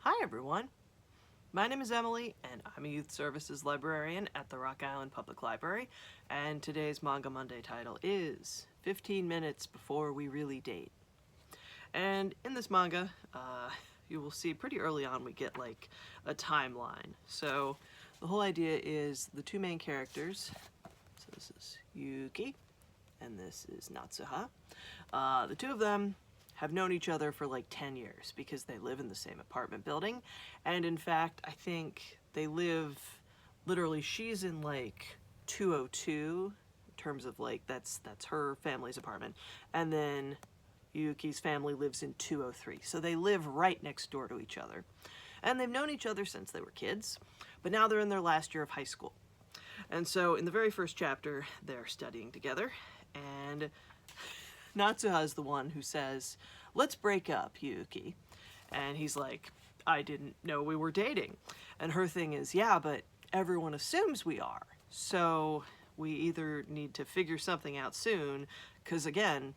Hi everyone, my name is Emily and I'm a youth services librarian at the Rock Island Public Library, and today's Manga Monday title is 15 Minutes Before We Really Date. And in this manga, you will see pretty early on we get like a timeline. So the whole idea is the two main characters, so this is Yuuki and this is Natsuha. The two of them have known each other for like 10 years because they live in the same apartment building. And in fact, I think they live, literally she's in like 202 in terms of like, that's her family's apartment. And then Yuki's family lives in 203. So they live right next door to each other. And they've known each other since they were kids, but now they're in their last year of high school. And so in the very first chapter, they're studying together, and Natsuha is the one who says, "Let's break up, Yuuki." And he's like, "I didn't know we were dating." And her thing is, "Yeah, but everyone assumes we are. So we either need to figure something out soon, because again,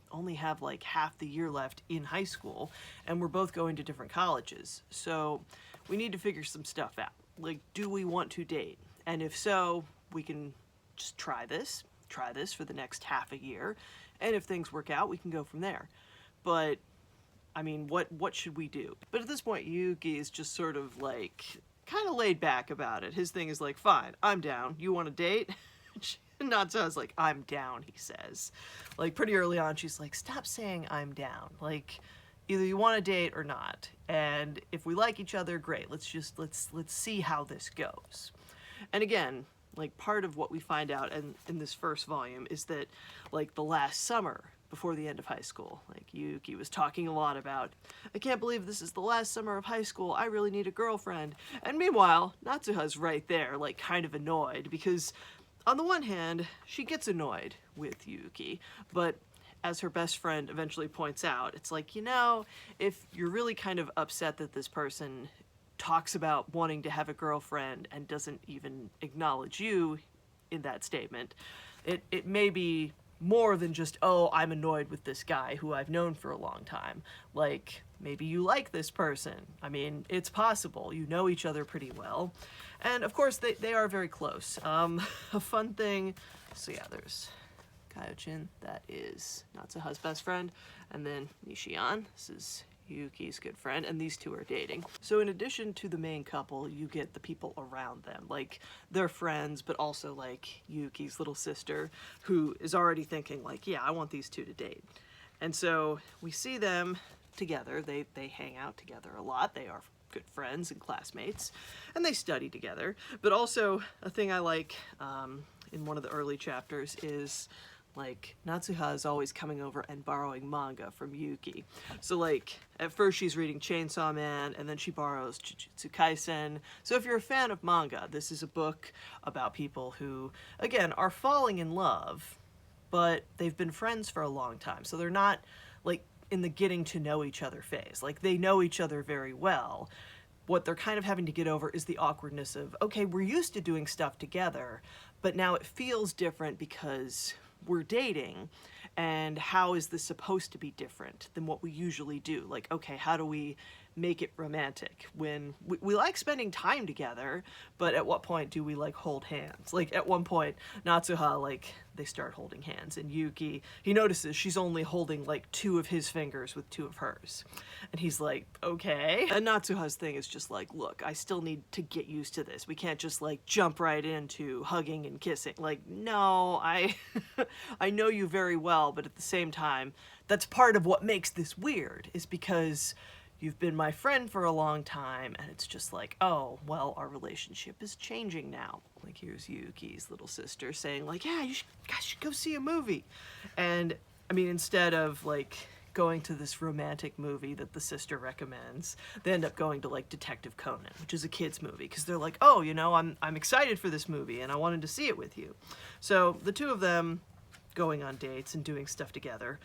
only have like half the year left in high school, and we're both going to different colleges. So we need to figure some stuff out. Like, do we want to date? And if so, we can just try this for the next half a year. And if things work out, we can go from there. But, I mean, what should we do?" But at this point, Yuuki is just sort of like, kind of laid back about it. His thing is like, "Fine, I'm down. You want to date?" And Natsuha's like, "I'm down," he says. Like, pretty early on, she's like, "Stop saying I'm down. Like, either you want to date or not. And if we like each other, great. Let's see how this goes." And again, like, part of what we find out in this first volume is that, like, the last summer before the end of high school, like, Yuuki was talking a lot about, "I can't believe this is the last summer of high school. I really need a girlfriend." And meanwhile, Natsuha's right there, like, kind of annoyed, because on the one hand, she gets annoyed with Yuuki, but as her best friend eventually points out, it's like, if you're really kind of upset that this person talks about wanting to have a girlfriend and doesn't even acknowledge you in that statement, it may be more than just, "Oh, I'm annoyed with this guy who I've known for a long time." Like, maybe you like this person. I mean, it's possible. You know each other pretty well. And of course, they are very close. A fun thing, so yeah, there's Kaiochin, that is Natsuha's best friend, and then Nishian, this is Yuki's good friend, and these two are dating. So in addition to the main couple, you get the people around them, like their friends, but also like Yuki's little sister, who is already thinking like, "Yeah, I want these two to date." And so we see them together. They hang out together a lot. They are good friends and classmates, and they study together. But also, a thing I like in one of the early chapters is, like, Natsuha is always coming over and borrowing manga from Yuki. So, like, at first she's reading Chainsaw Man, and then she borrows Jujutsu Kaisen. So if you're a fan of manga, this is a book about people who, again, are falling in love, but they've been friends for a long time. So they're not, like, in the getting to know each other phase. Like, they know each other very well. What they're kind of having to get over is the awkwardness of, okay, we're used to doing stuff together, but now it feels different because we're dating, and how is this supposed to be different than what we usually do? Like, okay, how do we make it romantic when we like spending time together, but at what point do we like hold hands? Like, at one point, Natsuha, like, they start holding hands, and Yuki, he notices she's only holding like 2 of his fingers with 2 of hers, and he's like, okay. And Natsuha's thing is just like, "Look, I still need to get used to this. We can't just like jump right into hugging and kissing. Like, no, I I know you very well, but at the same time, that's part of what makes this weird, is because you've been my friend for a long time, and it's just like, oh, well, our relationship is changing now." Like, here's Yuki's little sister saying like, "Yeah, guys should go see a movie." And I mean, instead of like going to this romantic movie that the sister recommends, they end up going to like Detective Conan, which is a kid's movie, because they're like, "Oh, I'm excited for this movie and I wanted to see it with you." So the two of them going on dates and doing stuff together,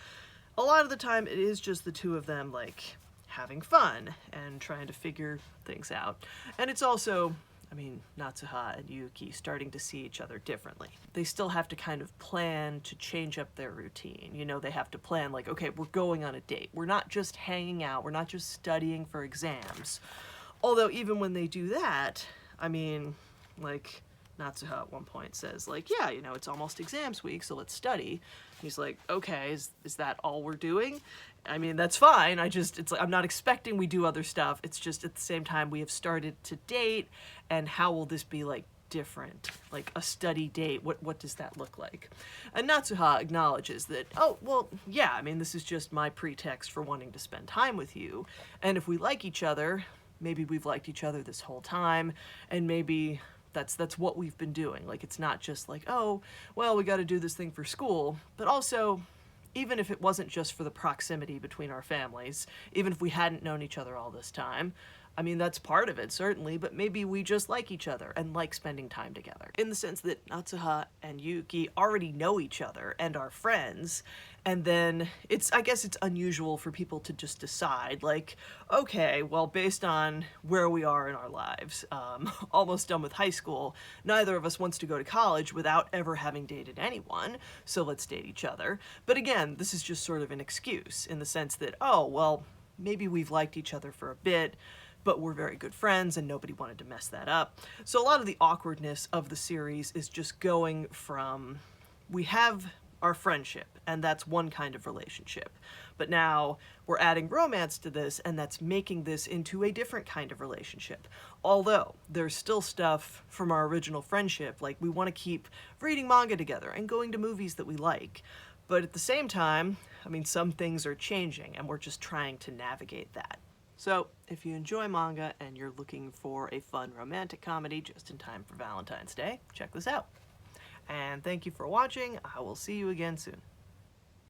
a lot of the time it is just the two of them like having fun and trying to figure things out. And it's also, I mean, Natsuha and Yuuki starting to see each other differently. They still have to kind of plan to change up their routine. You know, they have to plan like, okay, we're going on a date. We're not just hanging out. We're not just studying for exams. Although even when they do that, I mean, like, Natsuha at one point says, like, yeah, you know, it's almost exams week, so let's study. He's like, okay, is that all we're doing? I mean, that's fine. It's like, I'm not expecting we do other stuff. It's just at the same time we have started to date, and how will this be, like, different? Like, a study date, what does that look like? And Natsuha acknowledges that, oh, well, yeah, I mean, this is just my pretext for wanting to spend time with you. And if we like each other, maybe we've liked each other this whole time, and maybe that's what we've been doing. Like, it's not just like, oh, well, we got to do this thing for school, but also, even if it wasn't just for the proximity between our families, even if we hadn't known each other all this time, I mean, that's part of it, certainly, but maybe we just like each other and like spending time together. In the sense that Natsuha and Yuuki already know each other and are friends, and then I guess it's unusual for people to just decide, like, okay, well, based on where we are in our lives, almost done with high school, neither of us wants to go to college without ever having dated anyone, so let's date each other. But again, this is just sort of an excuse in the sense that, oh, well, maybe we've liked each other for a bit, but we're very good friends and nobody wanted to mess that up. So a lot of the awkwardness of the series is just going from, we have our friendship, and that's one kind of relationship. But now we're adding romance to this, and that's making this into a different kind of relationship. Although there's still stuff from our original friendship, like we want to keep reading manga together and going to movies that we like. But at the same time, I mean, some things are changing, and we're just trying to navigate that. So, if you enjoy manga and you're looking for a fun romantic comedy just in time for Valentine's Day, check this out. And thank you for watching. I will see you again soon.